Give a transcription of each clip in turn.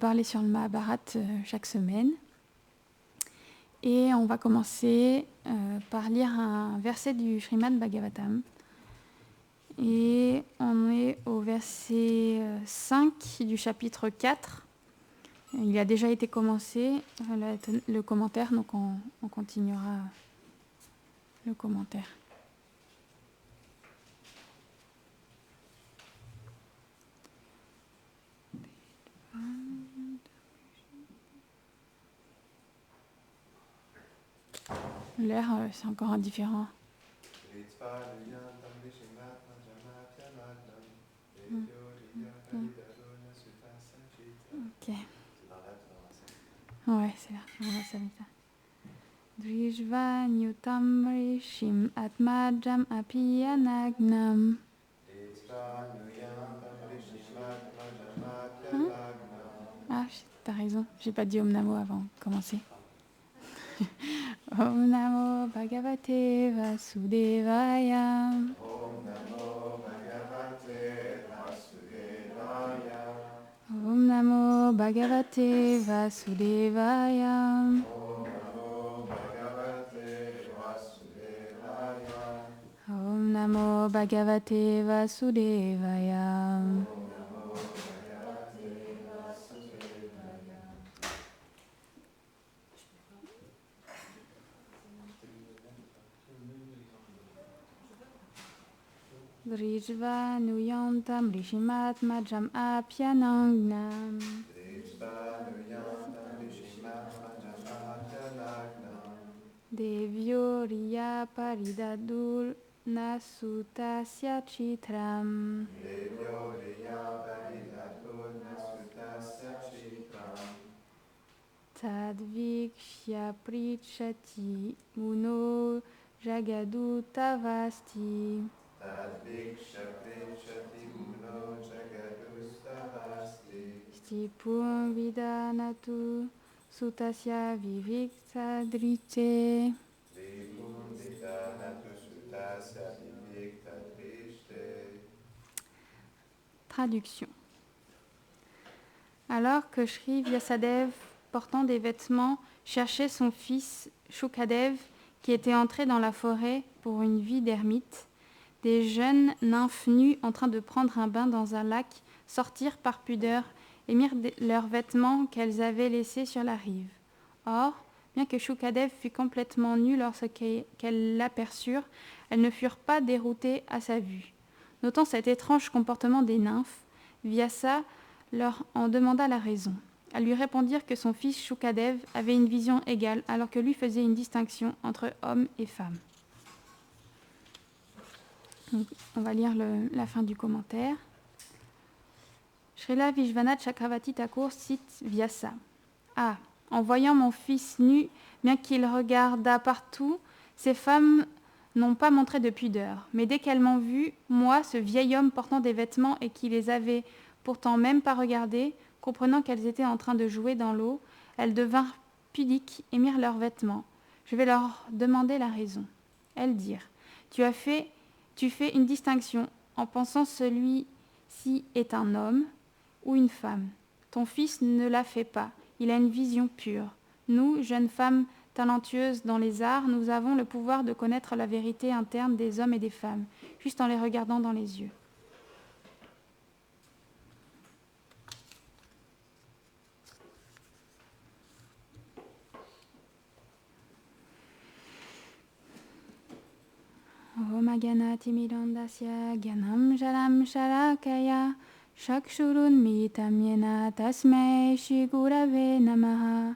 Parler sur le Mahabharat chaque semaine. Et on va commencer par lire un verset du Srimad Bhagavatam. Et on est au verset 5 du chapitre 4. Il a déjà été commencé, le commentaire, donc on continuera le commentaire. L'air, c'est encore indifférent. Ok. Ouais, c'est là. On va s'arrêter. Drijva nyutam rishim atmajam apiyanagnam. Ah, t'as raison. J'ai pas dit Om Namo avant de commencer. Om Namo Bhagavate Vasudevaya. Om Namo Bhagavate Vasudevaya. Om Namo Bhagavate Vasudevaya. Om Namo Bhagavate Vasudevaya. Om Namo Bhagavate Vasudevaya. Drijva nuyantam rishimatmajam apyanangnam. Devyo riya paridadul nasutasya chitram. Tadvikshya prichati muno jagadutavasti. Stipum vidanatu sutasya viviktadrite. Traduction. Alors que Shri Vyasadev, portant des vêtements, cherchait son fils Shukadev, qui était entré dans la forêt pour une vie d'ermite, des jeunes nymphes nues en train de prendre un bain dans un lac sortirent par pudeur et mirent leurs vêtements qu'elles avaient laissés sur la rive. Or, bien que Shukadev fût complètement nu lorsqu'elles l'aperçurent, elles ne furent pas déroutées à sa vue. Notant cet étrange comportement des nymphes, Vyasa leur en demanda la raison. Elles lui répondirent que son fils Shukadev avait une vision égale, alors que lui faisait une distinction entre hommes et femmes. Donc, on va lire la fin du commentaire. Srila Vishwanath Chakravarti Thakur cite Vyasa. Ah, en voyant mon fils nu, bien qu'il regardât partout, ces femmes n'ont pas montré de pudeur. Mais dès qu'elles m'ont vu, moi, ce vieil homme portant des vêtements et qui les avait pourtant même pas regardés, comprenant qu'elles étaient en train de jouer dans l'eau, elles devinrent pudiques et mirent leurs vêtements. Je vais leur demander la raison. Elles dirent, tu fais une distinction en pensant celui-ci est un homme ou une femme. Ton fils ne la fait pas, il a une vision pure. Nous, jeunes femmes talentueuses dans les arts, nous avons le pouvoir de connaître la vérité interne des hommes et des femmes, juste en les regardant dans les yeux. Om Aganati Mirandasya Gyanam Jalam Sharakaya Shakshurun Mitam Yena Tasmai Shri Gurave Namaha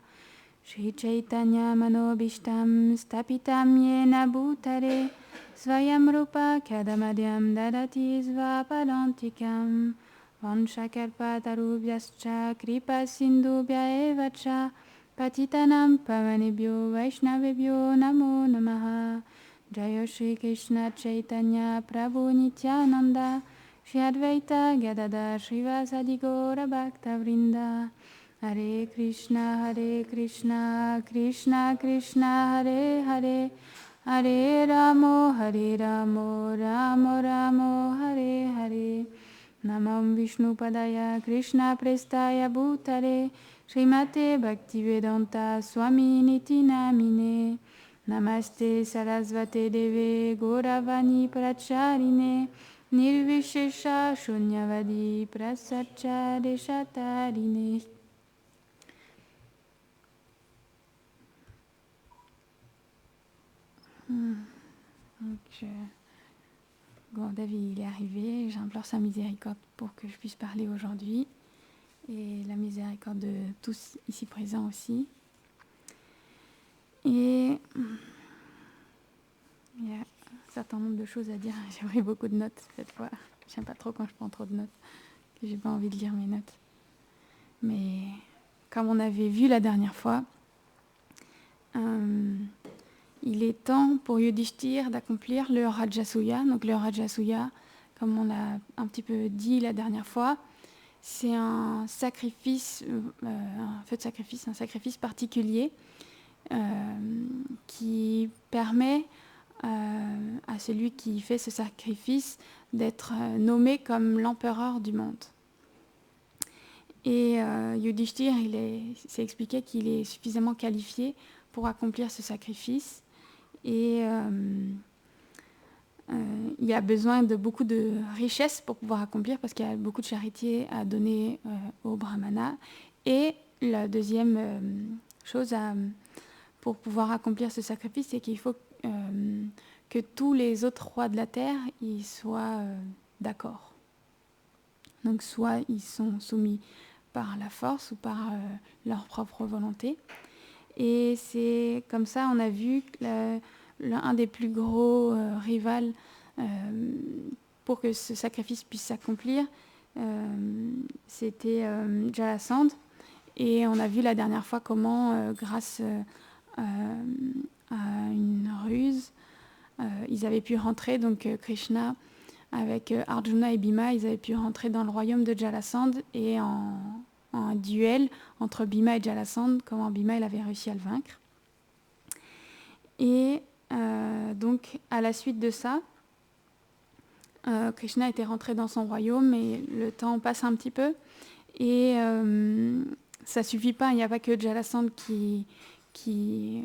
Shri Chaitanya Manobishtam Stapitam Yena Bhutare Svayam Rupa Kadamadyam Dadati Svapadantikam Vanchakalpatarubhyascha Kripa Sindhubhya Evacha Patitanam Pavanebhyo Vaishnavebhyo Namo Namaha Jaya Shri Krishna Chaitanya Prabhu Nityananda Shri Advaita Gadadhar Srivasadi Gaura Bhakta Vrinda Hare Krishna Krishna Krishna Hare Hare Hare Ramo Ramo Ramo Hare Hare Namam Vishnupadaya Krishna Prestaya Bhutale Srimate Bhaktivedanta Swami Niti Namine Namaste Sarasvate Deve Gauravani Pracharine Nirvishesha Shunyavadi Prasacharya Shatarine. Donc, Gourdev, il est arrivé, j'implore sa miséricorde pour que je puisse parler aujourd'hui et la miséricorde de tous ici présents aussi. Et il y a un certain nombre de choses à dire. J'ai pris beaucoup de notes cette fois. J'aime pas trop quand je prends trop de notes, que j'ai pas envie de lire mes notes. Mais comme on avait vu la dernière fois, il est temps pour Yudhishthir d'accomplir le Rajasuya. Donc le Rajasuya, comme on l'a un petit peu dit la dernière fois, c'est un sacrifice, un feu de sacrifice, un sacrifice particulier qui permet à celui qui fait ce sacrifice d'être nommé comme l'empereur du monde. Et Yudhishthir, s'est expliqué qu'il est suffisamment qualifié pour accomplir ce sacrifice. Et il a besoin de beaucoup de richesses pour pouvoir accomplir, parce qu'il y a beaucoup de charité à donner aux brahmanas. Et la deuxième chose pour pouvoir accomplir ce sacrifice, c'est qu'il faut que tous les autres rois de la terre ils soient d'accord. Donc soit ils sont soumis par la force ou par leur propre volonté. Et c'est comme ça, on a vu que l'un des plus gros rivales pour que ce sacrifice puisse s'accomplir, c'était Jarasandha. Et on a vu la dernière fois comment, grâce à une ruse, ils avaient pu rentrer, donc Krishna avec Arjuna et Bhima, ils avaient pu rentrer dans le royaume de Jarasandha, et en un duel entre Bhima et Jarasandha, comment Bhima il avait réussi à le vaincre. Et donc à la suite de ça, Krishna était rentré dans son royaume, et le temps passe un petit peu, et ça suffit pas, il n'y a pas que Jarasandha qui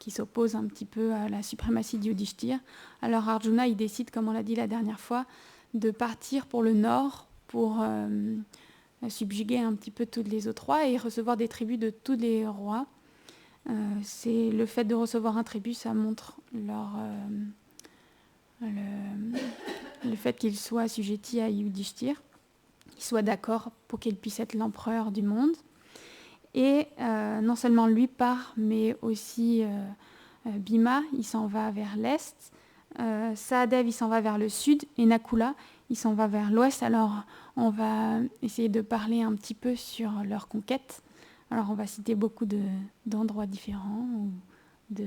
s'oppose un petit peu à la suprématie de Yudhishthir. Alors Arjuna, il décide, comme on l'a dit la dernière fois, de partir pour le nord pour subjuguer un petit peu tous les autres rois et recevoir des tribus de tous les rois. C'est le fait de recevoir un tribut, ça montre le fait qu'il soit assujetti à Yudhishthir, qu'il soit d'accord pour qu'il puisse être l'empereur du monde. Et non seulement lui part, mais aussi Bhima, il s'en va vers l'est, Sahadev, il s'en va vers le sud, et Nakula, il s'en va vers l'ouest. Alors, on va essayer de parler un petit peu sur leur conquête. Alors, on va citer beaucoup d'endroits différents ou de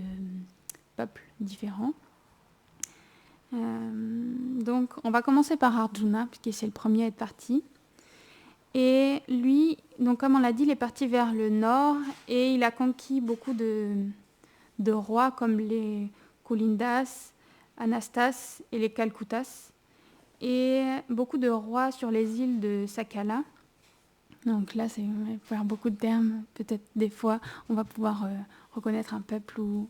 peuples différents. Donc, on va commencer par Arjuna, puisque c'est le premier à être parti. Et lui, donc comme on l'a dit, il est parti vers le nord et il a conquis beaucoup de rois comme les Kulindas, Anastas et les Kalkutas, et beaucoup de rois sur les îles de Sakala. Donc là, il va y avoir beaucoup de termes. Peut-être des fois, on va pouvoir reconnaître un peuple où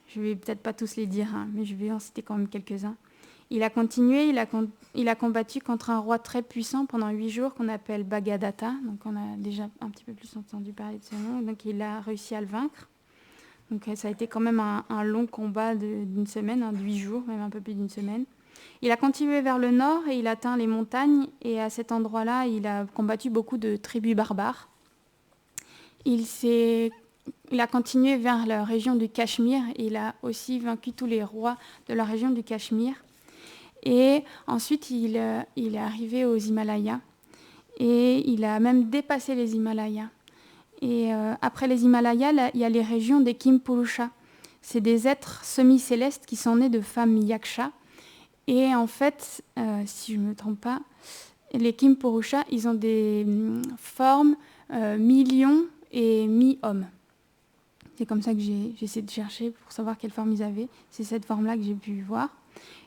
je vais peut-être pas tous les dire, mais je vais en citer quand même quelques-uns. Il a continué, il a combattu contre un roi très puissant pendant 8 jours qu'on appelle Bhagadatta. Donc on a déjà un petit peu plus entendu parler de ce nom. Donc il a réussi à le vaincre. Donc ça a été quand même un long combat d'une semaine, de 8 jours, même un peu plus d'une semaine. Il a continué vers le nord et il a atteint les montagnes. Et à cet endroit-là, il a combattu beaucoup de tribus barbares. Il a continué vers la région du Cachemire et il a aussi vaincu tous les rois de la région du Cachemire. Et ensuite, il est arrivé aux Himalayas et il a même dépassé les Himalayas. Et après les Himalayas, là, il y a les régions des Kimpurusha. C'est des êtres semi-célestes qui sont nés de femmes yaksha. Et en fait, si je ne me trompe pas, les Kimpurusha, ils ont des formes mi-lion et mi-homme. C'est comme ça que j'ai essayé de chercher pour savoir quelle forme ils avaient. C'est cette forme-là que j'ai pu voir.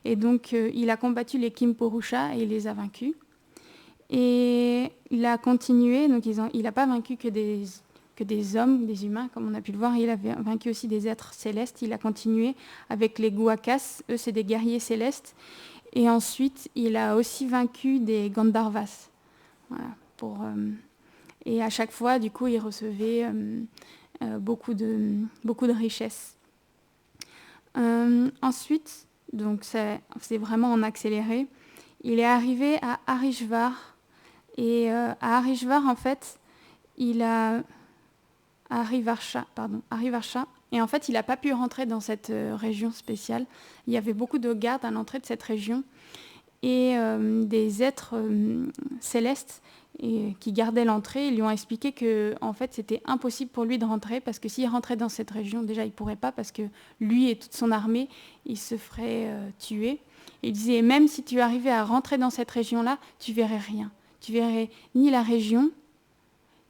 Et donc, il a combattu les Kimpurusha et il les a vaincus. Et il a continué, donc il n'a pas vaincu que des hommes, des humains, comme on a pu le voir, il a vaincu aussi des êtres célestes. Il a continué avec les Guakas, eux c'est des guerriers célestes. Et ensuite, il a aussi vaincu des Gandharvas. Voilà, et à chaque fois, du coup, il recevait beaucoup de richesses. Ensuite, donc c'est vraiment en accéléré, il est arrivé à Harishvar. Et à Harishvar, en fait, Harivarsha. Et en fait, il n'a pas pu rentrer dans cette région spéciale. Il y avait beaucoup de gardes à l'entrée de cette région. Et des êtres célestes qui gardaient l'entrée, ils lui ont expliqué que en fait, c'était impossible pour lui de rentrer parce que s'il rentrait dans cette région, déjà, il ne pourrait pas parce que lui et toute son armée, ils se feraient tuer. Et il disait, même si tu arrivais à rentrer dans cette région-là, tu verrais rien. Tu verrais ni la région,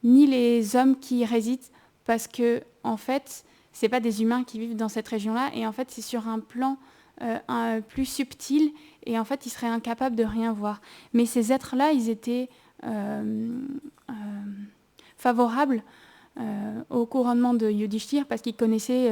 ni les hommes qui y résident parce que, en fait, ce n'est pas des humains qui vivent dans cette région-là. Et en fait, c'est sur un plan plus subtil. Et en fait, ils seraient incapables de rien voir. Mais ces êtres-là, ils étaient favorables au couronnement de Yudhishthir parce qu'ils connaissaient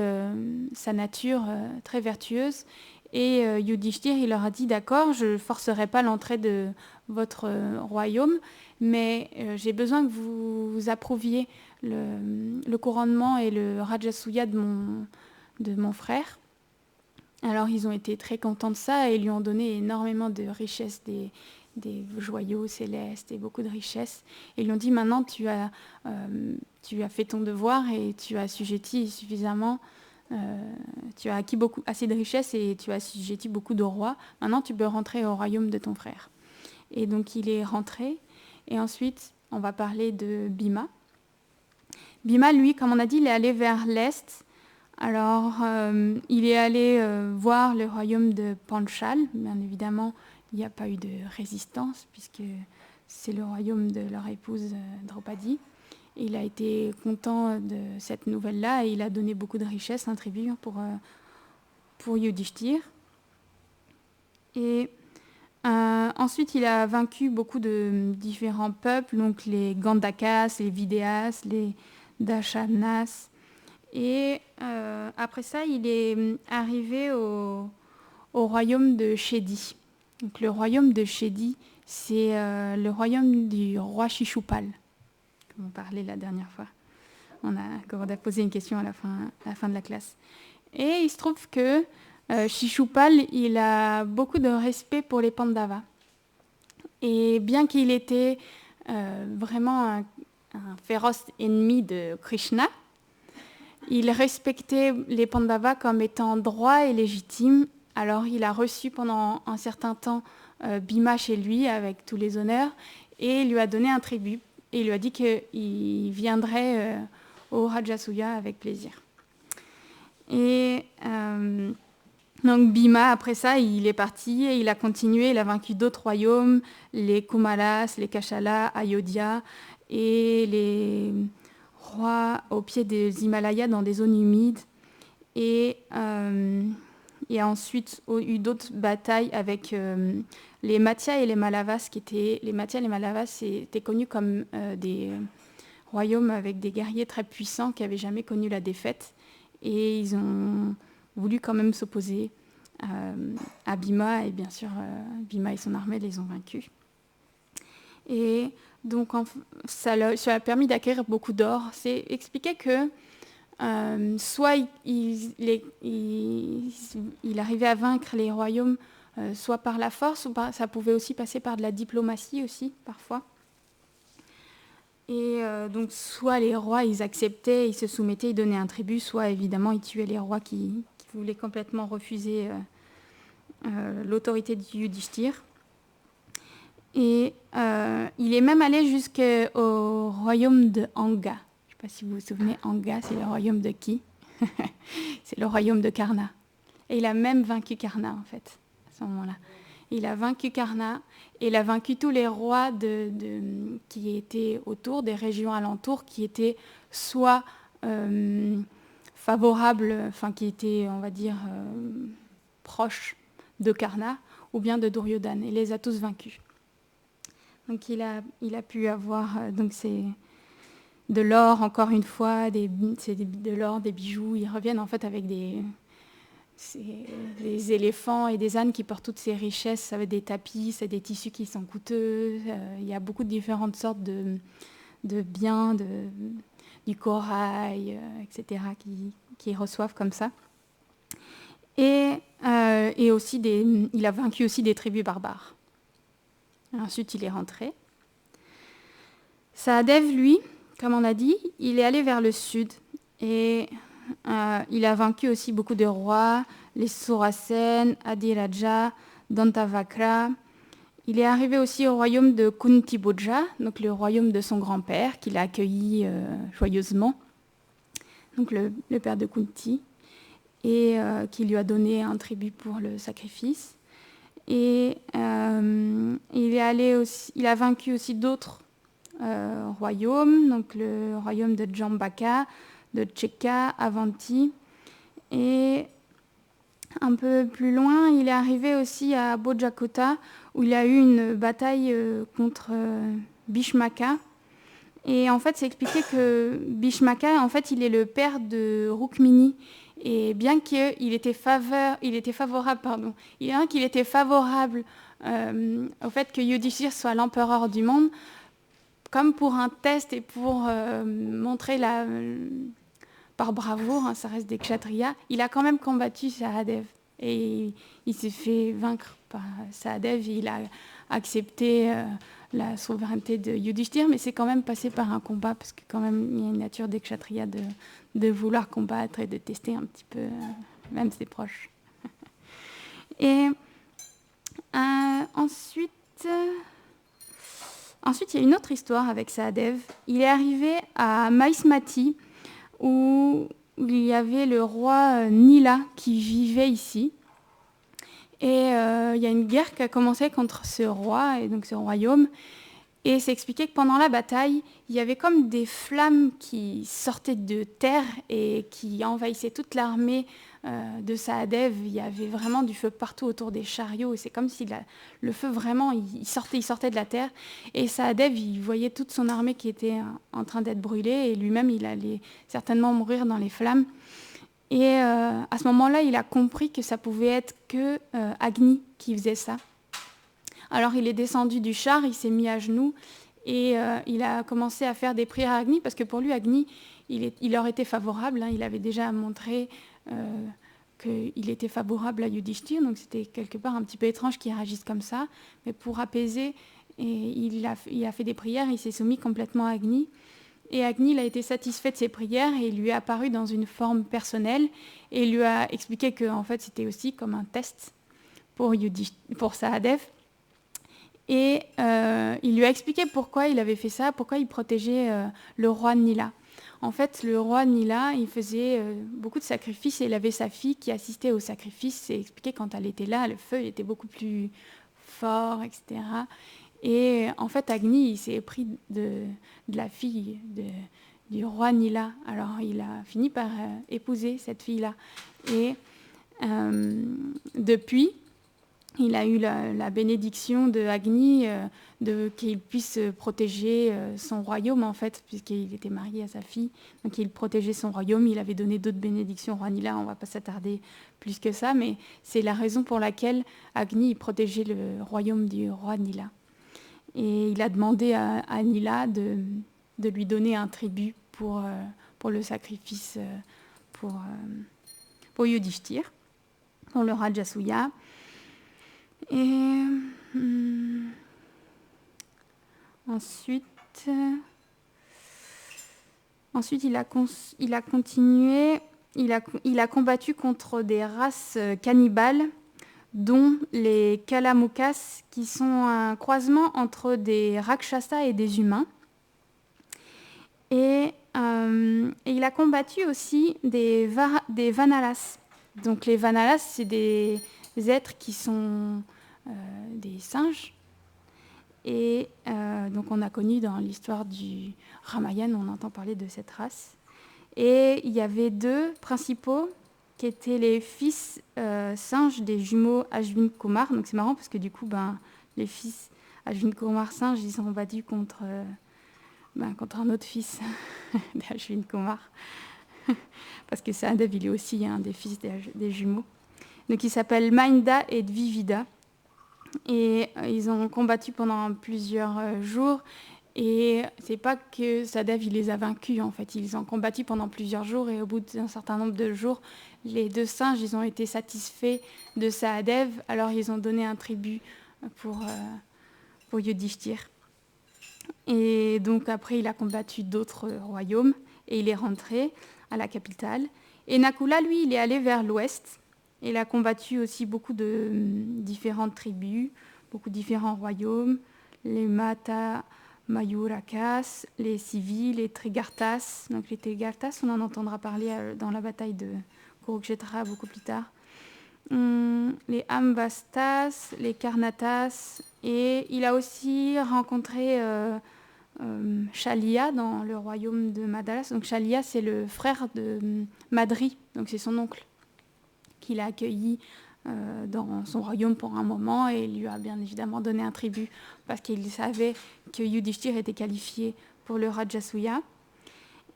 sa nature très vertueuse. Et Yudhishthir, il leur a dit, d'accord, je ne forcerai pas l'entrée de votre royaume, mais j'ai besoin que vous approuviez le couronnement et le Rajasuya de mon frère. Alors ils ont été très contents de ça et ils lui ont donné énormément de richesses, des joyaux célestes et beaucoup de richesses. Et ils lui ont dit, maintenant tu as fait ton devoir et tu as assujetti suffisamment, tu as acquis assez de richesses et tu as assujetti beaucoup de rois. Maintenant tu peux rentrer au royaume de ton frère. Et donc il est rentré. Et ensuite on va parler de Bhima. Bhima, lui, comme on a dit, il est allé vers l'est. Alors, il est allé voir le royaume de Panchal. Bien évidemment, il n'y a pas eu de résistance, puisque c'est le royaume de leur épouse Draupadi. Et il a été content de cette nouvelle-là et il a donné beaucoup de richesses, un tribut pour Yudhishthir. Et ensuite, il a vaincu beaucoup de différents peuples, donc les Gandakas, les Vidéas, les Dashanas. Et après ça, il est arrivé au royaume de Chedi. Donc, le royaume de Chedi, c'est le royaume du roi Shishupal, comme on parlait la dernière fois. On a posé une question à la fin de la classe. Et il se trouve que Shishupal, il a beaucoup de respect pour les Pandavas. Et bien qu'il était vraiment un féroce ennemi de Krishna, il respectait les Pandavas comme étant droits et légitimes. Alors il a reçu pendant un certain temps Bhima chez lui avec tous les honneurs et il lui a donné un tribut. Et il lui a dit qu'il viendrait au Rajasuya avec plaisir. Et donc Bhima, après ça, il est parti et il a continué. Il a vaincu d'autres royaumes, les Kumalas, les Kashala, Ayodhya et les rois au pied des Himalayas dans des zones humides. Et il y a ensuite eu d'autres batailles avec les Mathya et les Mallavas. Les Mathya et les Mallavas étaient connus comme des royaumes avec des guerriers très puissants qui n'avaient jamais connu la défaite. Et ils ont voulu quand même s'opposer à Bhima. Et bien sûr, Bhima et son armée les ont vaincus. Et donc, ça a permis d'acquérir beaucoup d'or. C'est expliqué que soit il arrivait à vaincre les royaumes, soit par la force, ou ça pouvait aussi passer par de la diplomatie aussi, parfois. Et donc, soit les rois, ils acceptaient, ils se soumettaient, ils donnaient un tribut, soit évidemment, ils tuaient les rois qui voulaient complètement refuser l'autorité de Yudhishthir. Et il est même allé jusqu'au royaume de Anga. Je ne sais pas si vous vous souvenez, Anga, c'est le royaume de qui? C'est le royaume de Karna. Et il a même vaincu Karna, en fait, à ce moment-là. Il a vaincu Karna, et il a vaincu tous les rois qui étaient autour, des régions alentours, qui étaient soit favorables, enfin qui étaient, on va dire, proches de Karna, ou bien de Duryodhana. Il les a tous vaincus. Donc il a pu avoir donc c'est de l'or encore une fois, de l'or, des bijoux. Ils reviennent en fait avec des éléphants et des ânes qui portent toutes ces richesses. Ça va être des tapis, c'est des tissus qui sont coûteux. Il y a beaucoup de différentes sortes de biens, du corail, etc. qui reçoivent comme ça. Et aussi il a vaincu aussi des tribus barbares. Ensuite, il est rentré. Sahadev, lui, comme on a dit, il est allé vers le sud et il a vaincu aussi beaucoup de rois, les Surasen, Adiraja, Dantavakra. Il est arrivé aussi au royaume de Kuntibodja, donc le royaume de son grand-père, qu'il a accueilli joyeusement, donc le père de Kunti, et qui lui a donné un tribut pour le sacrifice. Et il a vaincu aussi d'autres royaumes, donc le royaume de Jambaka, de Tcheka, Avanti. Et un peu plus loin, il est arrivé aussi à Bojakota, où il a eu une bataille contre Bhishmaka. Et en fait, c'est expliqué que Bhishmaka, en fait, il est le père de Rukmini. Et bien qu'il était favorable au fait que Yudhishthir soit l'empereur du monde, comme pour un test et pour montrer par bravoure, hein, ça reste des kshatriyas, il a quand même combattu Sahadev. Et il s'est fait vaincre par Sahadev, il a accepté la souveraineté de Yudhishthir, mais c'est quand même passé par un combat, parce que quand même, il y a une nature des kshatriyas de vouloir combattre et de tester un petit peu, même ses proches. Et ensuite, il y a une autre histoire avec Sahadev. Il est arrivé à Mahismati, où il y avait le roi Nila qui vivait ici. Et il y a une guerre qui a commencé contre ce roi, et donc ce royaume. Et c'est expliqué que pendant la bataille, il y avait comme des flammes qui sortaient de terre et qui envahissaient toute l'armée de Sahadev. Il y avait vraiment du feu partout autour des chariots. Et c'est comme si le feu vraiment, il sortait de la terre. Et Sahadev, il voyait toute son armée qui était en train d'être brûlée. Et lui-même, il allait certainement mourir dans les flammes. Et à ce moment-là, il a compris que ça pouvait être que Agni qui faisait ça. Alors il est descendu du char, il s'est mis à genoux et il a commencé à faire des prières à Agni, parce que pour lui, Agni, il leur était favorable. Hein, il avait déjà montré qu'il était favorable à Yudhishthir, donc c'était quelque part un petit peu étrange qu'il réagisse comme ça. Mais pour apaiser, il a fait des prières, il s'est soumis complètement à Agni. Et Agni, il a été satisfait de ses prières et il lui est apparu dans une forme personnelle et il lui a expliqué que en fait, c'était aussi comme un test pour Sahadev. Et il lui a expliqué pourquoi il avait fait ça, pourquoi il protégeait le roi Nila. En fait, le roi Nila, il faisait beaucoup de sacrifices et il avait sa fille qui assistait aux sacrifices. C'est expliqué quand elle était là, le feu il était beaucoup plus fort, etc. Et en fait, Agni, il s'est épris de la fille du roi Nila. Alors, il a fini par épouser cette fille-là. Et depuis, il a eu la bénédiction de Agni qu'il puisse protéger son royaume, en fait, puisqu'il était marié à sa fille. Donc, il protégeait son royaume. Il avait donné d'autres bénédictions au roi Nila. On ne va pas s'attarder plus que ça, mais c'est la raison pour laquelle Agni protégeait le royaume du roi Nila. Et il a demandé à Nila de lui donner un tribut pour le sacrifice pour Yudhishthir, pour le Rajasuya. Et ensuite, il a continué, il a combattu contre des races cannibales, dont les Kalamukas, qui sont un croisement entre des Rakshasas et des humains. Et il a combattu aussi des Vanalas. Donc les Vanalas, c'est des êtres qui sont des singes. Et donc on a connu dans l'histoire du Ramayana, on entend parler de cette race. Et il y avait deux principaux qui étaient les fils singes des jumeaux Ashwin Kumar. Donc c'est marrant parce que du coup, les fils Ashwin Kumar singe, ils sont battus contre un autre fils d'Ashwin Kumar. Parce que Sahadev, il est aussi un des fils des jumeaux. Donc il s'appelle Mainda et Dvivida. Et ils ont combattu pendant plusieurs jours. Et c'est pas que Sahadev il les a vaincus en fait. Ils ont combattu pendant plusieurs jours et au bout d'un certain nombre de jours, les deux singes ils ont été satisfaits de Sahadev. Alors ils ont donné un tribut pour Yudhishthir. Et donc après il a combattu d'autres royaumes et il est rentré à la capitale. Et Nakula lui il est allé vers l'ouest. Il a combattu aussi beaucoup de différentes tribus, beaucoup de différents royaumes, les Mata Mayurakas, les Civils, les Trigartas. Donc les Trigartas, on en entendra parler dans la bataille de Kurukshetra beaucoup plus tard. Les Ambastas, les Karnatas. Et il a aussi rencontré Shalia dans le royaume de Madalas. Donc Shalia, c'est le frère de Madri, donc c'est son oncle, qu'il a accueilli dans son royaume pour un moment et il lui a bien évidemment donné un tribut parce qu'il savait que Yudhishthir était qualifié pour le Rajasuya.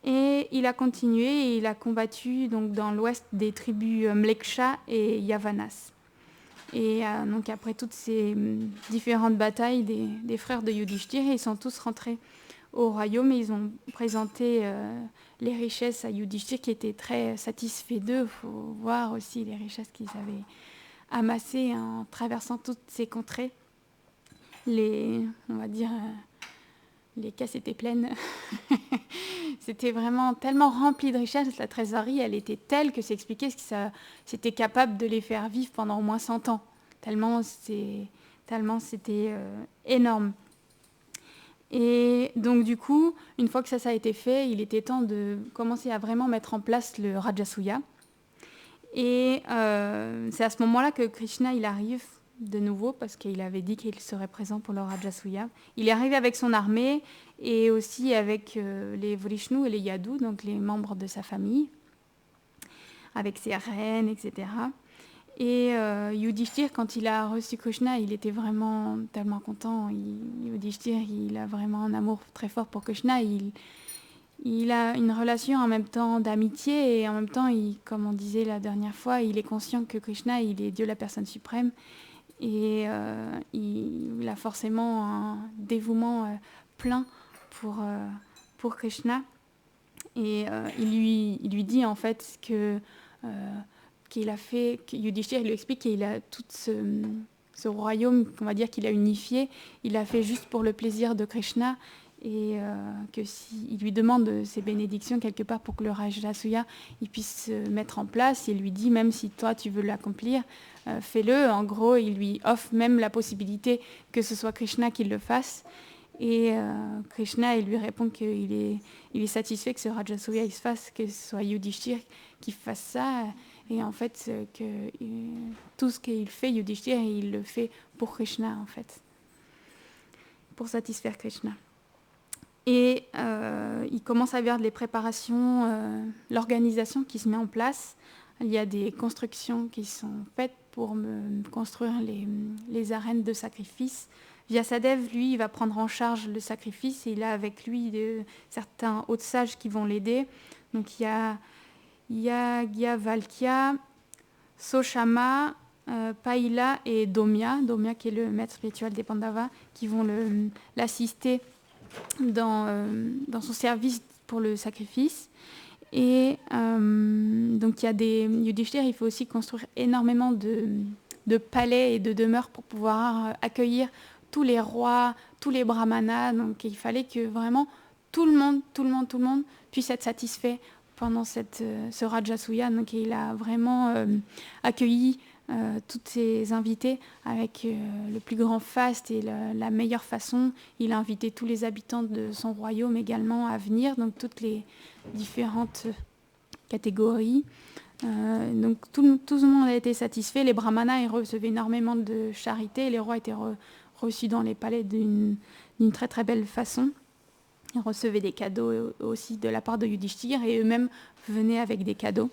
Et il a continué et il a combattu donc, dans l'ouest des tribus Mleksha et Yavanas. Et donc après toutes ces différentes batailles des frères de Yudhishthir, ils sont tous rentrés au royaume et ils ont présenté les richesses à Yudhishthir qui était très satisfait d'eux. Il faut voir aussi les richesses qu'ils avaient amassées en traversant toutes ces contrées. Les caisses étaient pleines. C'était vraiment tellement rempli de richesses. La trésorerie, elle était telle que c'est expliqué que c'était capable de les faire vivre pendant au moins 100 ans. Tellement c'était énorme. Et donc du coup, une fois que ça a été fait, il était temps de commencer à vraiment mettre en place le Rajasuya. Et c'est à ce moment-là que Krishna il arrive de nouveau, parce qu'il avait dit qu'il serait présent pour le Rajasuya. Il est arrivé avec son armée et aussi avec les Vrishnu et les Yadu, donc les membres de sa famille, avec ses reines, etc. Et Yudhishthir, quand il a reçu Krishna, il était vraiment tellement content. Yudhishthir, il a vraiment un amour très fort pour Krishna. Il a une relation en même temps d'amitié et en même temps, comme on disait la dernière fois, il est conscient que Krishna, il est Dieu la personne suprême. Et il a forcément un dévouement plein pour Krishna. Et il lui dit en fait que Yudhishthir lui explique qu'il a tout ce royaume, on va dire qu'il a unifié, il l'a fait juste pour le plaisir de Krishna et que s'il lui demande ses bénédictions quelque part pour que le Rajasuya il puisse se mettre en place, il lui dit même si toi tu veux l'accomplir, fais-le. En gros, il lui offre même la possibilité que ce soit Krishna qui le fasse. Et Krishna il lui répond qu'il est satisfait que ce Rajasuya il se fasse, que ce soit Yudhishthir qui fasse ça. Et en fait, tout ce qu'il fait, Yudhishthir, il le fait pour Krishna, en fait, pour satisfaire Krishna. Et il commence à voir les préparations, l'organisation qui se met en place. Il y a des constructions qui sont faites pour construire les arènes de sacrifice. Vyasadev, lui, il va prendre en charge le sacrifice et il a avec lui certains hauts sages qui vont l'aider. Donc il y a Yagyavalkya, Soshama, Paila et Domya qui est le maître spirituel des Pandavas, qui vont l'assister dans son service pour le sacrifice. Et donc il y a Yudhishthir, il faut aussi construire énormément de palais et de demeures pour pouvoir accueillir tous les rois, tous les brahmanas. Donc il fallait que vraiment tout le monde puisse être satisfait pendant ce Rajasuya. Donc il a vraiment accueilli tous ses invités avec le plus grand faste et la meilleure façon. Il a invité tous les habitants de son royaume également à venir, donc toutes les différentes catégories. Donc tout le monde a été satisfait. Les brahmanas ils recevaient énormément de charité. Les rois étaient reçus dans les palais d'une très très belle façon. Ils recevaient des cadeaux aussi de la part de Yudhishthir et eux-mêmes venaient avec des cadeaux.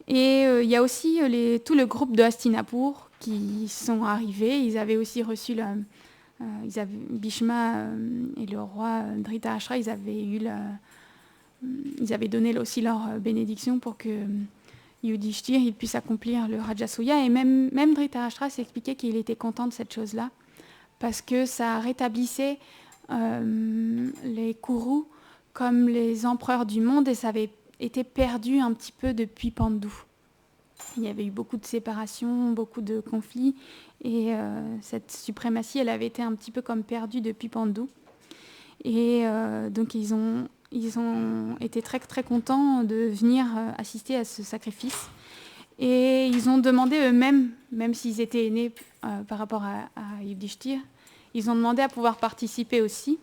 Et il y a aussi tout le groupe de Hastinapur qui sont arrivés. Ils avaient aussi reçu Bhishma et le roi Dhritarashtra, ils avaient donné aussi leur bénédiction pour que Yudhishthir il puisse accomplir le Rajasuya. Et même Dhritarashtra s'expliquait qu'il était content de cette chose-là, parce que ça rétablissait les Kurus comme les empereurs du monde, et ça avait été perdu un petit peu depuis Pandu. Il y avait eu beaucoup de séparations, beaucoup de conflits, et cette suprématie, elle avait été un petit peu comme perdue depuis Pandu. Et donc ils ont été très très contents de venir assister à ce sacrifice. Et ils ont demandé eux-mêmes, même s'ils étaient aînés par rapport à Yudhishthir, ils ont demandé à pouvoir participer aussi.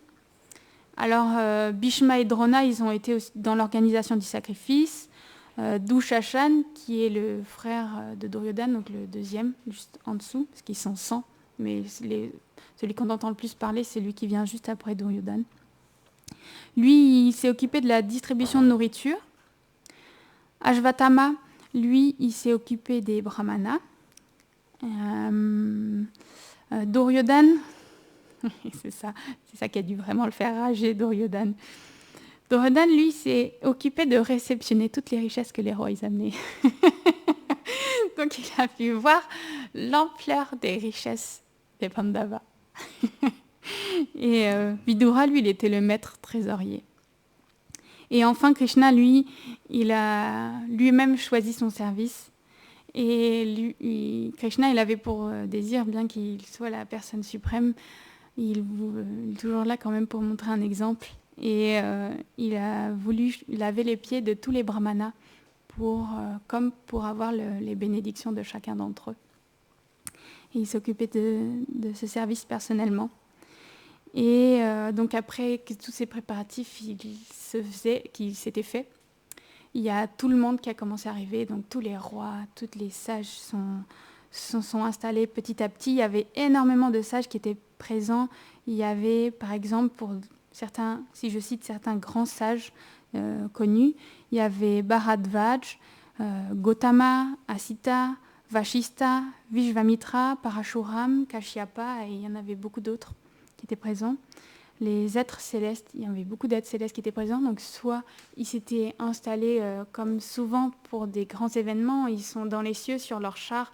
Alors Bhishma et Drona, ils ont été aussi dans l'organisation du sacrifice. Dushashan, qui est le frère de Duryodhana, donc le deuxième, juste en dessous, parce qu'ils sont 100, mais celui qu'on entend le plus parler, c'est lui qui vient juste après Duryodhana. Lui, il s'est occupé de la distribution de nourriture. Ashvatthama, lui, il s'est occupé des brahmanas. Duryodhana, c'est ça qui a dû vraiment le faire rager, Duryodhana. Duryodhana, lui, s'est occupé de réceptionner toutes les richesses que les rois ils amenaient. Donc, il a pu voir l'ampleur des richesses des Pandavas. Et Vidura, lui, il était le maître trésorier. Et enfin, Krishna, lui, il a lui-même choisi son service. Et Krishna, il avait pour désir, bien qu'il soit la personne suprême, il est toujours là quand même pour montrer un exemple. Et il a voulu laver les pieds de tous les brahmanas comme pour avoir les bénédictions de chacun d'entre eux. Et il s'occupait de ce service personnellement. Et donc après que tous ces préparatifs qui s'étaient faits, il y a tout le monde qui a commencé à arriver, donc tous les rois, toutes les sages sont installés petit à petit. Il y avait énormément de sages qui étaient présents. Il y avait, par exemple, pour certains, si je cite certains grands sages connus, il y avait Bharadvaj, Gautama, Asita, Vashista, Vishvamitra, Parashuram, Kashyapa, et il y en avait beaucoup d'autres qui étaient présents. Les êtres célestes, il y avait beaucoup d'êtres célestes qui étaient présents, donc soit ils s'étaient installés comme souvent pour des grands événements, ils sont dans les cieux sur leur char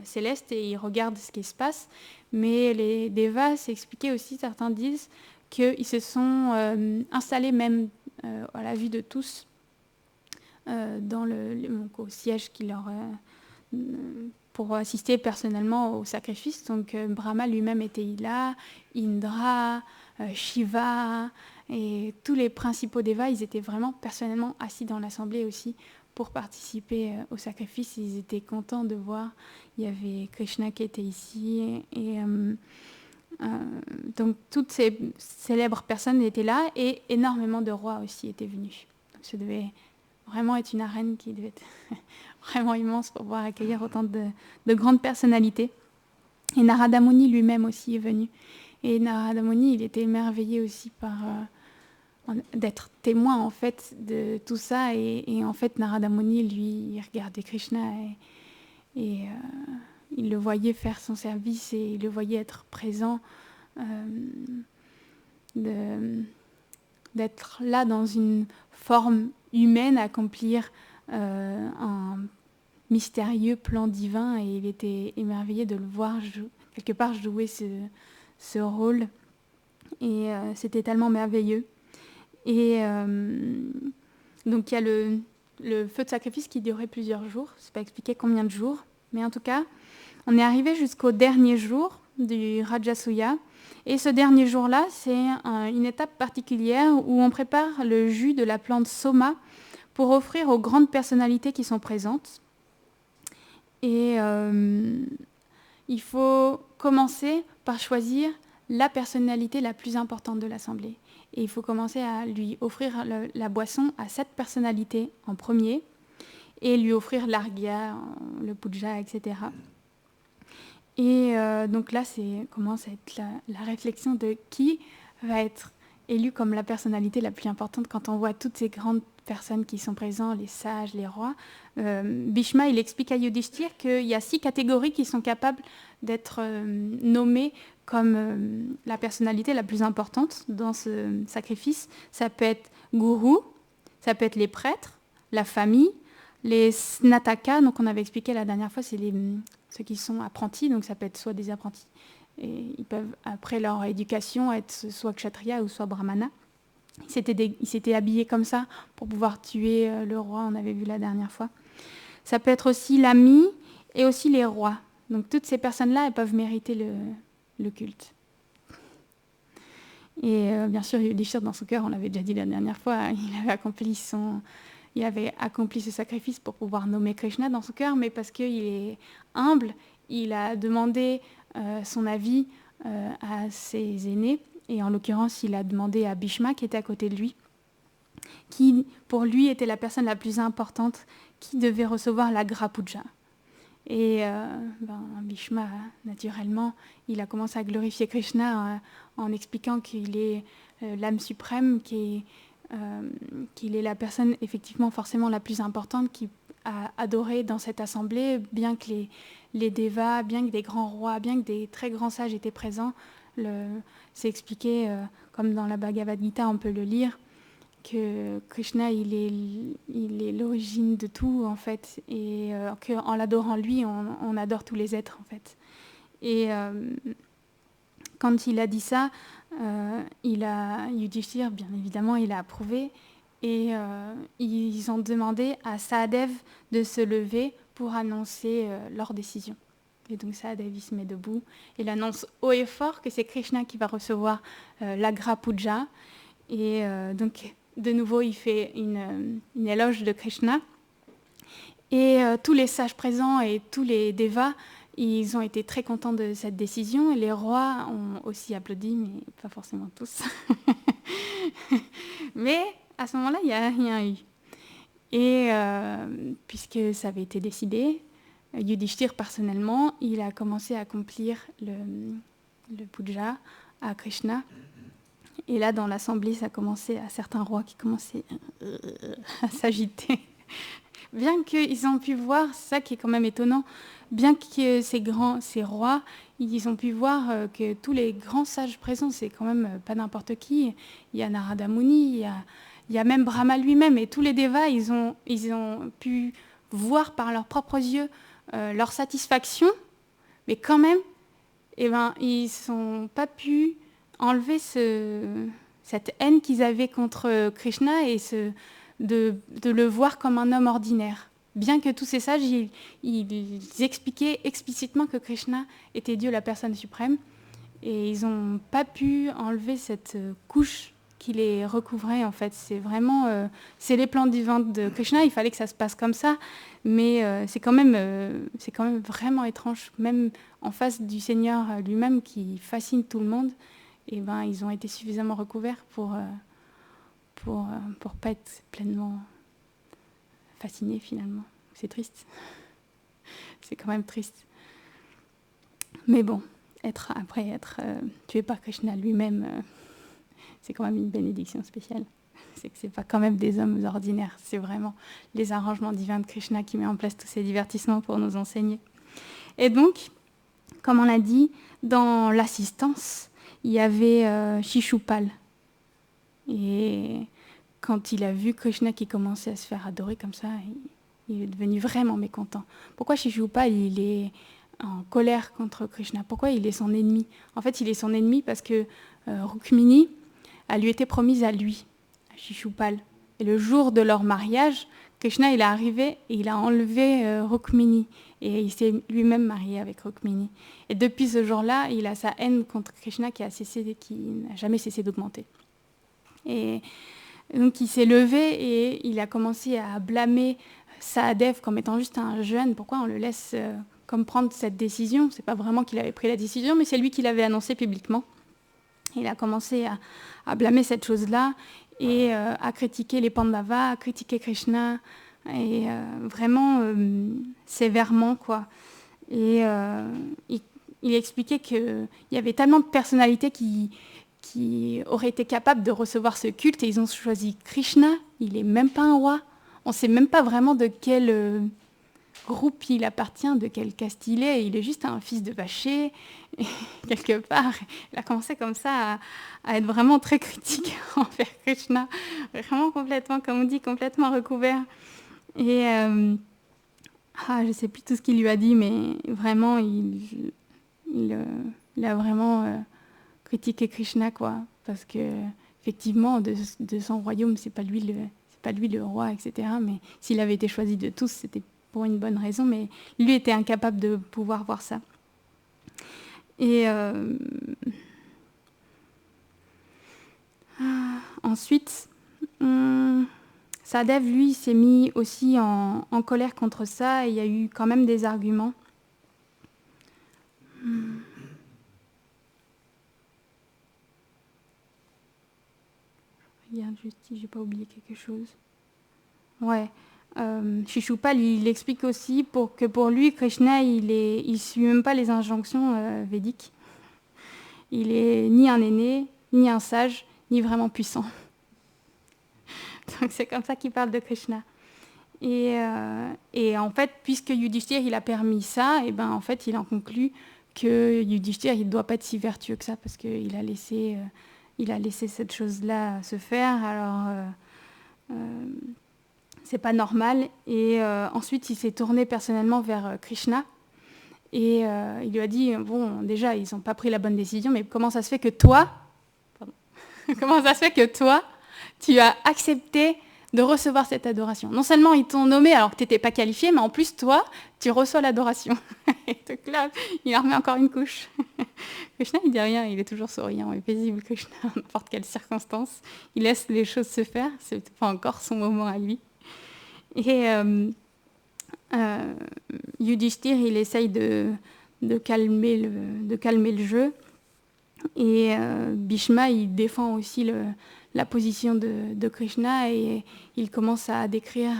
céleste et ils regardent ce qui se passe, mais les devas s'expliquaient aussi, certains disent qu'ils se sont installés même à la vue de tous au siège qui leur pour assister personnellement au sacrifice. Donc Brahma lui-même était là, Indra, Shiva et tous les principaux devas, ils étaient vraiment personnellement assis dans l'assemblée aussi pour participer au sacrifice. Ils étaient contents de voir. Il y avait Krishna qui était ici et donc toutes ces célèbres personnes étaient là et énormément de rois aussi étaient venus. Donc ça devait vraiment être une arène qui devait être vraiment immense pour pouvoir accueillir autant de grandes personnalités. Et Narada Muni lui-même aussi est venu. Et Narada Muni, il était émerveillé aussi d'être témoin en fait de tout ça. Et en fait, Narada Muni, lui, il regardait Krishna et il le voyait faire son service et il le voyait être présent, d'être là dans une forme humaine, accomplir un mystérieux plan divin, et il était émerveillé de le voir quelque part jouer ce rôle, et c'était tellement merveilleux. Et donc il y a le feu de sacrifice qui durait plusieurs jours, je ne sais pas expliquer combien de jours, mais en tout cas on est arrivé jusqu'au dernier jour du Rajasuya. Et ce dernier jour-là, c'est une étape particulière où on prépare le jus de la plante Soma pour offrir aux grandes personnalités qui sont présentes. Et il faut commencer par choisir la personnalité la plus importante de l'Assemblée. Et il faut commencer à lui offrir la boisson à cette personnalité en premier et lui offrir l'arghya, le puja, etc. Et donc là, commence à être la réflexion de qui va être élu comme la personnalité la plus importante quand on voit toutes ces grandes personnes qui sont présentes, les sages, les rois. Bhishma, il explique à Yudhishthir qu'il y a 6 catégories qui sont capables d'être nommées comme la personnalité la plus importante dans ce sacrifice. Ça peut être gourou, ça peut être les prêtres, la famille, les snataka, donc on avait expliqué la dernière fois, c'est ceux qui sont apprentis, donc ça peut être soit des apprentis, et ils peuvent, après leur éducation, être soit kshatriya ou soit brahmana. Ils s'étaient habillés comme ça pour pouvoir tuer le roi, on avait vu la dernière fois. Ça peut être aussi l'ami et aussi les rois. Donc toutes ces personnes-là, elles peuvent mériter le culte. Et bien sûr, Yudhishthir, dans son cœur, on l'avait déjà dit la dernière fois, il avait accompli ce sacrifice pour pouvoir nommer Krishna dans son cœur, mais parce qu'il est humble, il a demandé son avis à ses aînés, et en l'occurrence, il a demandé à Bhishma, qui était à côté de lui, qui pour lui était la personne la plus importante, qui devait recevoir la Grapuja. Et Bhishma, naturellement, il a commencé à glorifier Krishna en expliquant qu'il est l'âme suprême, qu'il est la personne effectivement forcément la plus importante qui a adoré dans cette assemblée, bien que les devas, bien que des grands rois, bien que des très grands sages étaient présents. C'est expliqué, comme dans la Bhagavad Gita, on peut le lire, que Krishna, il est l'origine de tout, en fait, et qu'en l'adorant lui, on adore tous les êtres, en fait. Et quand il a dit ça, Yudhishthir, bien évidemment, il a approuvé, et ils ont demandé à Sahadev de se lever pour annoncer leur décision. Et donc Sahadev, il se met debout, il annonce haut et fort que c'est Krishna qui va recevoir l'Agra Puja, et donc de nouveau, il fait une éloge de Krishna. Et tous les sages présents et tous les devas, ils ont été très contents de cette décision. Et les rois ont aussi applaudi, mais pas forcément tous. Mais à ce moment-là, il n'y a rien eu. Et puisque ça avait été décidé, Yudhishthir, personnellement, il a commencé à accomplir le puja à Krishna. Et là, dans l'assemblée, ça commençait à certains rois qui commençaient à s'agiter. Bien qu'ils ont pu voir, c'est ça qui est quand même étonnant, bien que ces rois, ils ont pu voir que tous les grands sages présents, c'est quand même pas n'importe qui. Il y a Narada Muni, il y a même Brahma lui-même, et tous les devas, ils ont pu voir par leurs propres yeux leur satisfaction, mais quand même, ils n'ont pas pu enlever cette haine qu'ils avaient contre Krishna et de le voir comme un homme ordinaire. Bien que tous ces sages, ils expliquaient explicitement que Krishna était Dieu, la personne suprême, et ils n'ont pas pu enlever cette couche qui les recouvrait, en fait. C'est vraiment... c'est les plans divins de Krishna, il fallait que ça se passe comme ça, mais c'est quand même vraiment étrange, même en face du Seigneur lui-même qui fascine tout le monde. Et ils ont été suffisamment recouverts pour pas être pleinement fascinés finalement. C'est triste. C'est quand même triste. Mais bon, être tué par Krishna lui-même, c'est quand même une bénédiction spéciale. C'est que c'est pas quand même des hommes ordinaires. C'est vraiment les arrangements divins de Krishna qui met en place tous ces divertissements pour nous enseigner. Et donc, comme on l'a dit, dans l'assistance, il y avait Shishupal. Et quand il a vu Krishna qui commençait à se faire adorer comme ça, il est devenu vraiment mécontent. Pourquoi Shishupal, il est en colère contre Krishna? Pourquoi il est son ennemi? En fait, il est son ennemi parce que Rukmini a lui été promise à lui, à Shishupal. Et le jour de leur mariage, Krishna, il est arrivé et il a enlevé Rukmini. Et il s'est lui-même marié avec Rukmini. Et depuis ce jour-là, il a sa haine contre Krishna qui n'a jamais cessé d'augmenter. Et donc il s'est levé et il a commencé à blâmer Sahadev comme étant juste un jeune. Pourquoi on le laisse comme prendre cette décision? C'est pas vraiment qu'il avait pris la décision, mais c'est lui qui l'avait annoncé publiquement. Il a commencé à blâmer cette chose-là et à critiquer les Pandavas, à critiquer Krishna, et vraiment sévèrement, quoi. Et il expliquait qu'il y avait tellement de personnalités qui qui aurait été capable de recevoir ce culte, et ils ont choisi Krishna. Il n'est même pas un roi. On ne sait même pas vraiment de quel groupe il appartient, de quelle caste il est. Il est juste un fils de vacher, quelque part. Il a commencé comme ça à être vraiment très critique envers Krishna. Vraiment complètement, comme on dit, complètement recouvert. Et je ne sais plus tout ce qu'il lui a dit, mais vraiment, il a vraiment critiqué Krishna, quoi. Parce que effectivement, de son royaume, c'est pas lui le roi, etc. Mais s'il avait été choisi de tous, c'était pour une bonne raison, mais lui était incapable de pouvoir voir ça. Et ensuite, Sahadev, lui, s'est mis aussi en colère contre ça, et il y a eu quand même des arguments. Regarde juste si j'ai pas oublié quelque chose. Ouais. Shishupal, il explique aussi que pour lui, Krishna, il suit même pas les injonctions védiques. Il est ni un aîné, ni un sage, ni vraiment puissant. Donc c'est comme ça qu'il parle de Krishna. Et en fait, puisque Yudhishthir, il a permis ça, et ben en fait, il en conclut que Yudhishthir, il ne doit pas être si vertueux que ça, parce qu'il a laissé cette chose-là se faire. Alors c'est pas normal. Et ensuite, il s'est tourné personnellement vers Krishna. Et il lui a dit, bon, déjà, ils n'ont pas pris la bonne décision, mais comment ça se fait que toi, tu as accepté de recevoir cette adoration? Non seulement ils t'ont nommé alors que tu n'étais pas qualifié, mais en plus, toi, tu reçois l'adoration. Et donc là, il en remet encore une couche. Krishna, il dit rien, il est toujours souriant et paisible, Krishna, en n'importe quelle circonstance. Il laisse les choses se faire, c'est pas encore son moment à lui. Et Yudhishthir, il essaye de calmer le jeu. Et Bhishma, il défend aussi la position de Krishna, et il commence à décrire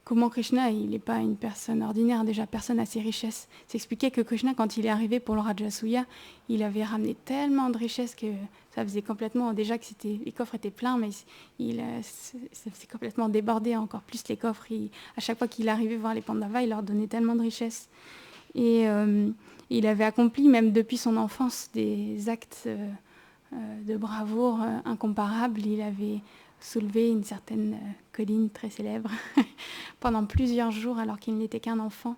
comment Krishna, il n'est pas une personne ordinaire, déjà personne n'a ses richesses. C'est expliqué que Krishna, quand il est arrivé pour le Rajasuya, il avait ramené tellement de richesses que ça faisait complètement, déjà que les coffres étaient pleins, mais ça faisait complètement déborder encore plus les coffres. À chaque fois qu'il arrivait voir les Pandavas, il leur donnait tellement de richesses. Et il avait accompli, même depuis son enfance, des actes de bravoure incomparables. Il avait soulevé une certaine colline très célèbre pendant plusieurs jours, alors qu'il n'était qu'un enfant.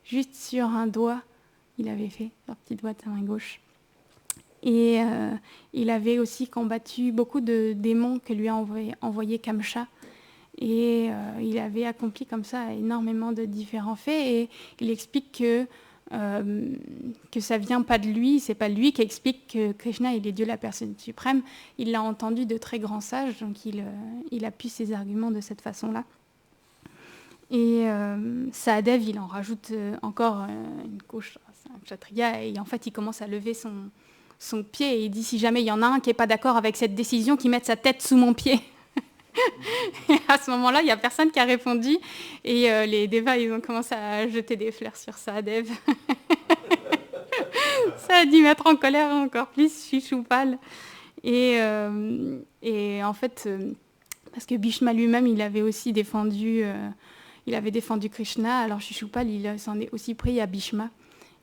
Juste sur un doigt, il avait fait leur petit doigt de sa main gauche. Et il avait aussi combattu beaucoup de démons que lui a envoyé Kamcha. Et il avait accompli comme ça énormément de différents faits. Et il explique que ça vient pas de lui, c'est pas lui qui explique que Krishna il est Dieu, la personne suprême. Il l'a entendu de très grands sages, donc il appuie ses arguments de cette façon-là. Et Sahadev, il en rajoute encore une couche, c'est un kshatriya, et en fait il commence à lever son pied, et il dit, si jamais il y en a un qui n'est pas d'accord avec cette décision, qu'il mette sa tête sous mon pied. Et à ce moment-là, il n'y a personne qui a répondu, et les Devas, ils ont commencé à jeter des fleurs sur Sahadev. Ça a dû mettre en colère encore plus Shishupal. Et en fait, parce que Bhishma lui-même, il avait aussi défendu Krishna, alors Shishupal, il s'en est aussi pris à Bhishma.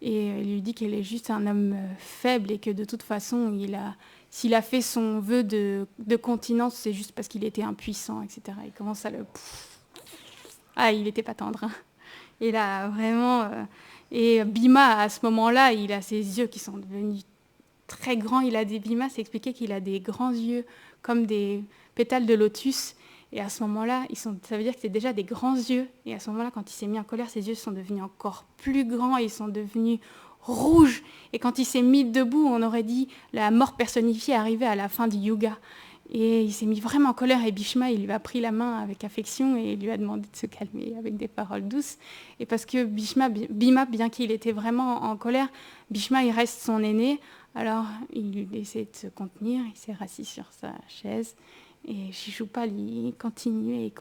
Et il lui dit qu'il est juste un homme faible, et que de toute façon, s'il a fait son vœu de continence, c'est juste parce qu'il était impuissant, etc. Il commence à il n'était pas tendre. Hein. Et là, vraiment... Et Bhima, à ce moment-là, il a ses yeux qui sont devenus très grands. Bhima s'est expliqué qu'il a des grands yeux comme des pétales de lotus. Et à ce moment-là, ça veut dire que c'est déjà des grands yeux. Et à ce moment-là, quand il s'est mis en colère, ses yeux sont devenus encore plus grands et ils sont devenus rouges. Et quand il s'est mis debout, on aurait dit la mort personnifiée arrivait à la fin du yuga. Et il s'est mis vraiment en colère, et Bhishma, il lui a pris la main avec affection et il lui a demandé de se calmer avec des paroles douces. Et parce que Bhima, bien qu'il était vraiment en colère, Bhishma, il reste son aîné. Alors, il essaie de se contenir, il s'est rassis sur sa chaise. Et Shishupal, il continuait.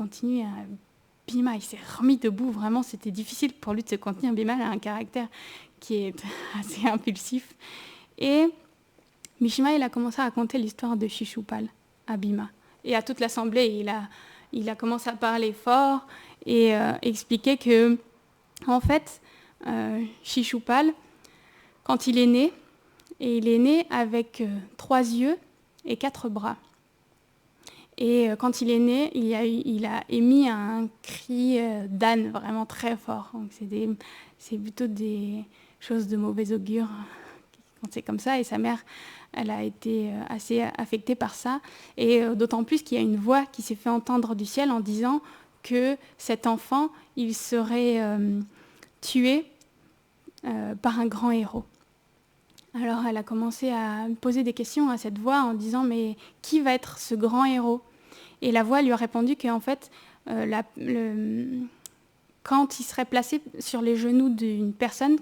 Bhima, il s'est remis debout. Vraiment, c'était difficile pour lui de se contenir. Bhima a un caractère qui est assez impulsif. Et Bhishma, il a commencé à raconter l'histoire de Shishupal à Bhima. Et à toute l'assemblée, il a commencé à parler fort et expliquer que, en fait, Shishupal, quand il est né, et il est né avec 3 yeux et 4 bras. Et quand il est né, il a émis un cri d'âne vraiment très fort. Donc c'est plutôt des choses de mauvais augure quand c'est comme ça. Et sa mère, elle a été assez affectée par ça. Et d'autant plus qu'il y a une voix qui s'est fait entendre du ciel en disant que cet enfant, il serait tué par un grand héros. Alors elle a commencé à poser des questions à cette voix en disant « Mais qui va être ce grand héros ?» Et la voix lui a répondu qu'en fait, quand il serait placé sur les genoux d'une personne,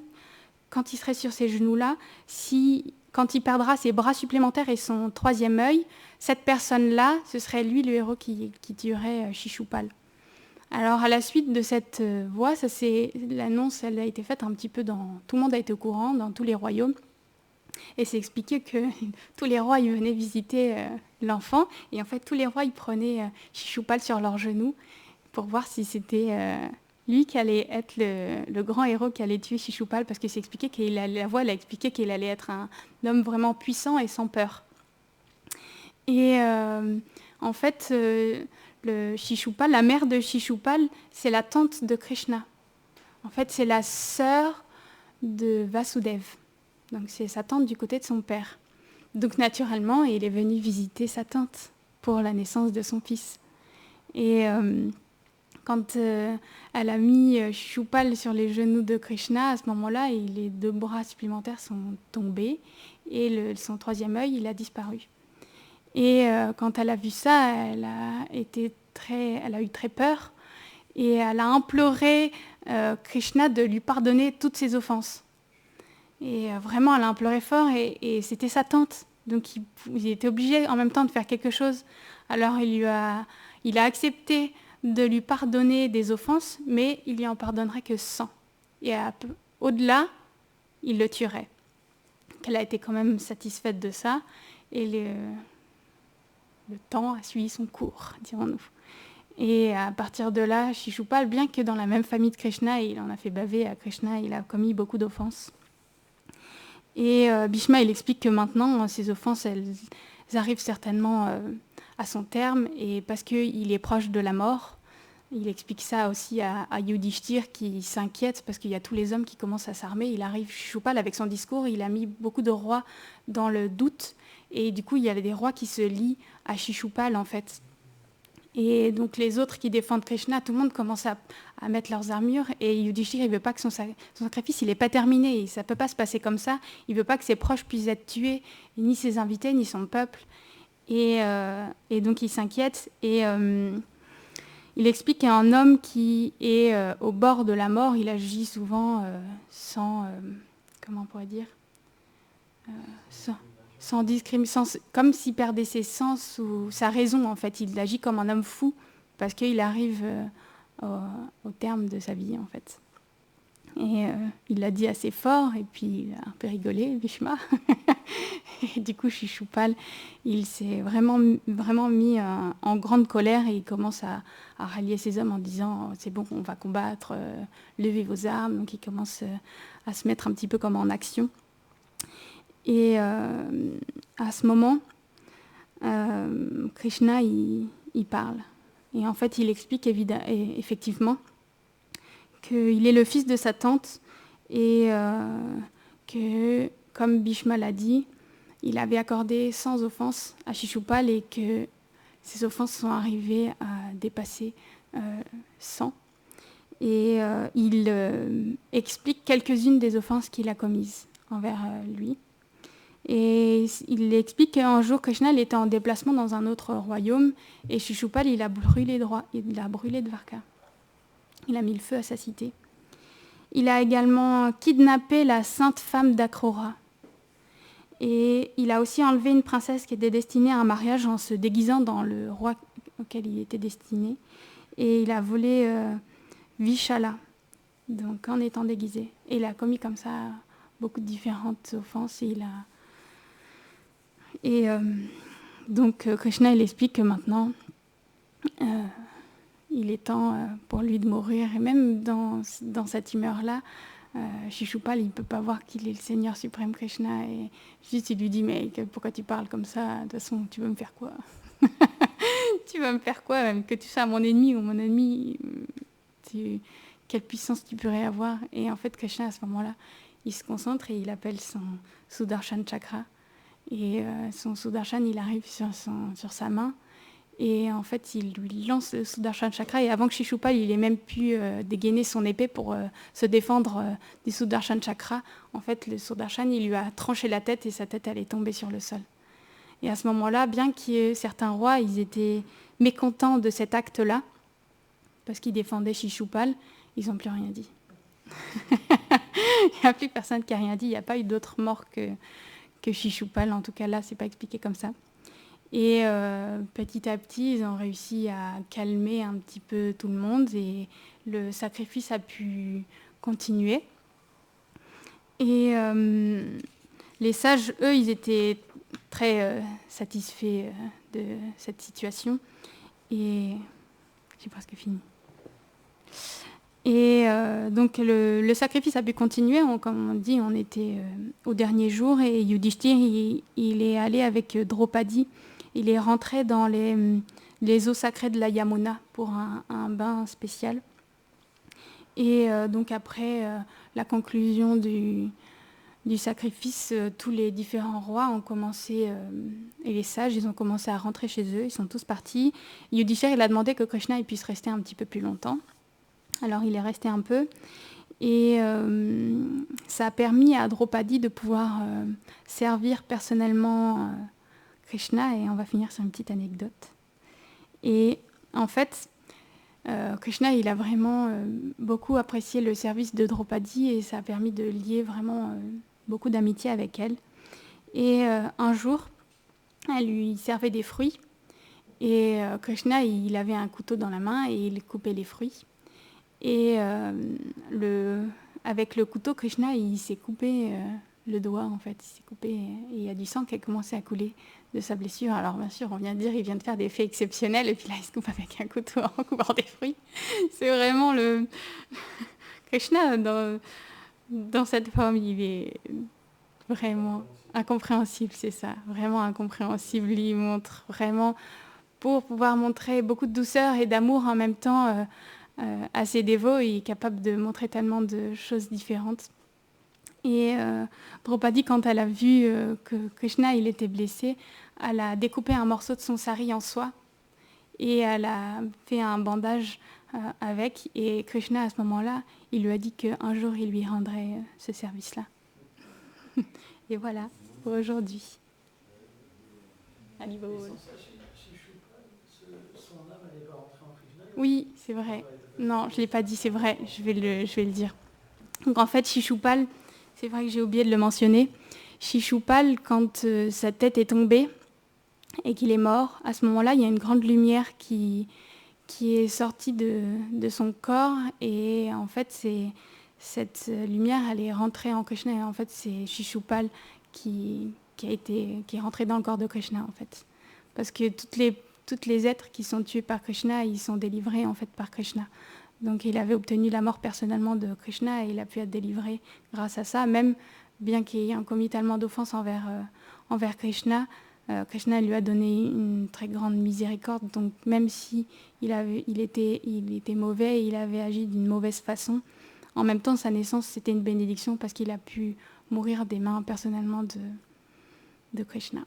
quand il serait sur ces genoux-là, quand il perdra ses bras supplémentaires et son 3e œil, cette personne-là, ce serait lui le héros qui tuerait Shishupal. Alors à la suite de cette voix, l'annonce elle a été faite un petit peu tout le monde a été au courant dans tous les royaumes. Et c'est expliqué que tous les rois ils venaient visiter l'enfant. Et en fait, tous les rois ils prenaient Shishupal sur leurs genoux pour voir si c'était lui qui allait être le grand héros qui allait tuer Shishupal. Parce que c'est expliqué la voix elle a expliqué qu'il allait être un homme vraiment puissant et sans peur. Et en fait, Shishupal, la mère de Shishupal, c'est la tante de Krishna. En fait, c'est la sœur de Vasudeva. Donc c'est sa tante du côté de son père. Donc naturellement, il est venu visiter sa tante pour la naissance de son fils. Et quand elle a mis Shishupal sur les genoux de Krishna, à ce moment-là, les 2 bras supplémentaires sont tombés et son 3e œil, il a disparu. Et quand elle a vu ça, elle a eu très peur et elle a imploré Krishna de lui pardonner toutes ses offenses. Et vraiment, elle a imploré fort et c'était sa tante. Donc il était obligé en même temps de faire quelque chose. Alors il a accepté de lui pardonner des offenses, mais il lui en pardonnerait que 100. Et au-delà, il le tuerait. Donc, elle a été quand même satisfaite de ça. Et le temps a suivi son cours, dirons-nous. Et à partir de là, Shishupal, bien que dans la même famille de Krishna, il en a fait baver à Krishna, il a commis beaucoup d'offenses. Et Bhishma, il explique que maintenant, ces offenses, elles arrivent certainement à son terme, et parce qu'il est proche de la mort. Il explique ça aussi à Yudhishthir qui s'inquiète parce qu'il y a tous les hommes qui commencent à s'armer. Il arrive, Shishupal, avec son discours, il a mis beaucoup de rois dans le doute. Et du coup, il y a des rois qui se lient à Shishupal, en fait. Et donc les autres qui défendent Krishna, tout le monde commence à mettre leurs armures. Et Yudhishthir, il ne veut pas que son sacrifice, il n'est pas terminé. Ça ne peut pas se passer comme ça. Il ne veut pas que ses proches puissent être tués, ni ses invités, ni son peuple. Et donc il s'inquiète. Et il explique qu'un homme qui est au bord de la mort, il agit souvent sans... comment on pourrait dire sans discrimination, comme s'il perdait ses sens ou sa raison, en fait. Il agit comme un homme fou parce qu'il arrive au terme de sa vie, en fait. Et il l'a dit assez fort, et puis il a un peu rigolé, Bhishma. Et du coup, Shishupal, il s'est vraiment mis en grande colère et il commence à rallier ses hommes en disant « c'est bon, on va combattre, levez vos armes ». Donc il commence à se mettre un petit peu comme en action. Et à ce moment, Krishna, il parle. Et en fait, il explique effectivement qu'il est le fils de sa tante et que, comme Bhishma l'a dit, il avait accordé 100 offenses à Shishupal et que ces offenses sont arrivées à dépasser 100. Et il explique quelques-unes des offenses qu'il a commises envers lui. Et il explique qu'un jour, Krishna était en déplacement dans un autre royaume et Shishupal, il a brûlé Dvarka. Il a mis le feu à sa cité. Il a également kidnappé la sainte femme d'Akrora. Et il a aussi enlevé une princesse qui était destinée à un mariage en se déguisant dans le roi auquel il était destiné. Et il a volé Vishala, donc en étant déguisé. Et il a commis comme ça beaucoup de différentes offenses. Et Et donc Krishna, il explique que maintenant, il est temps pour lui de mourir. Et même dans cette humeur-là, Shishupal, il ne peut pas voir qu'il est le Seigneur suprême Krishna. Et juste, il lui dit, mais pourquoi tu parles comme ça? De toute façon, tu veux me faire quoi? Tu vas me faire quoi? Même que tu sois mon ennemi ou mon ennemi, quelle puissance tu pourrais avoir? Et en fait, Krishna, à ce moment-là, il se concentre et il appelle son Sudarshan Chakra. Et son Sudarshan, il arrive sur sa main. Et en fait, il lui lance le Sudarshan Chakra. Et avant que Shishupal il ait même pu dégainer son épée pour se défendre du Sudarshan Chakra, en fait, le Sudarshan, il lui a tranché la tête et sa tête, elle est tombée sur le sol. Et à ce moment-là, bien qu'il y ait certains rois, ils étaient mécontents de cet acte-là, parce qu'ils défendaient Shishupal, ils n'ont plus rien dit. Il n'y a plus personne qui a rien dit. Il n'y a pas eu d'autre mort que Shishupal. En tout cas, là, ce n'est pas expliqué comme ça. Et petit à petit, ils ont réussi à calmer un petit peu tout le monde et le sacrifice a pu continuer. Et les sages, eux, ils étaient très satisfaits de cette situation. Et j'ai presque fini. Et donc le sacrifice a pu continuer. Comme on dit, on était au dernier jour et Yudhishthir, il est allé avec Draupadi. Il est rentré dans les eaux sacrées de la Yamuna pour un bain spécial. Et donc après la conclusion du sacrifice, tous les différents rois ont commencé, et les sages, ils ont commencé à rentrer chez eux. Ils sont tous partis. Yudhishthir, il a demandé que Krishna il puisse rester un petit peu plus longtemps. Alors il est resté un peu. Et ça a permis à Draupadi de pouvoir servir personnellement Krishna, et on va finir sur une petite anecdote. Et en fait, Krishna, il a vraiment beaucoup apprécié le service de Draupadi et ça a permis de lier vraiment beaucoup d'amitié avec elle. Et un jour, elle lui servait des fruits et Krishna, il avait un couteau dans la main et il coupait les fruits. Et avec le couteau, Krishna, il s'est coupé le doigt, en fait. Il s'est coupé et il y a du sang qui a commencé à couler de sa blessure. Alors, bien sûr, on vient de dire qu'il vient de faire des faits exceptionnels et puis là, il se coupe avec un couteau en coupant des fruits. C'est vraiment le... Krishna, dans cette forme, il est vraiment incompréhensible, c'est ça. Vraiment incompréhensible. Il montre vraiment, pour pouvoir montrer beaucoup de douceur et d'amour en même temps à ses dévots, il est capable de montrer tellement de choses différentes. Et Draupadi, quand elle a vu que Krishna il était blessé, elle a découpé un morceau de son sari en soie et elle a fait un bandage avec. Et Krishna, à ce moment-là, il lui a dit qu'un jour, il lui rendrait ce service-là. Et voilà, pour aujourd'hui. À niveau... Oui, c'est vrai. Non, je ne l'ai pas dit, c'est vrai, je vais le dire. Donc en fait, Shishupal, c'est vrai que j'ai oublié de le mentionner, Shishupal, quand sa tête est tombée et qu'il est mort, à ce moment-là, il y a une grande lumière qui est sortie de son corps et en fait, cette lumière, elle est rentrée en Krishna et en fait, c'est Shishupal qui est rentré dans le corps de Krishna en fait. Parce que toutes les êtres qui sont tués par Krishna, ils sont délivrés en fait par Krishna. Donc il avait obtenu la mort personnellement de Krishna et il a pu être délivré grâce à ça, même bien qu'il ait commis tellement d'offenses envers Krishna. Krishna lui a donné une très grande miséricorde, donc même si il était mauvais, il avait agi d'une mauvaise façon, en même temps sa naissance c'était une bénédiction parce qu'il a pu mourir des mains personnellement de Krishna.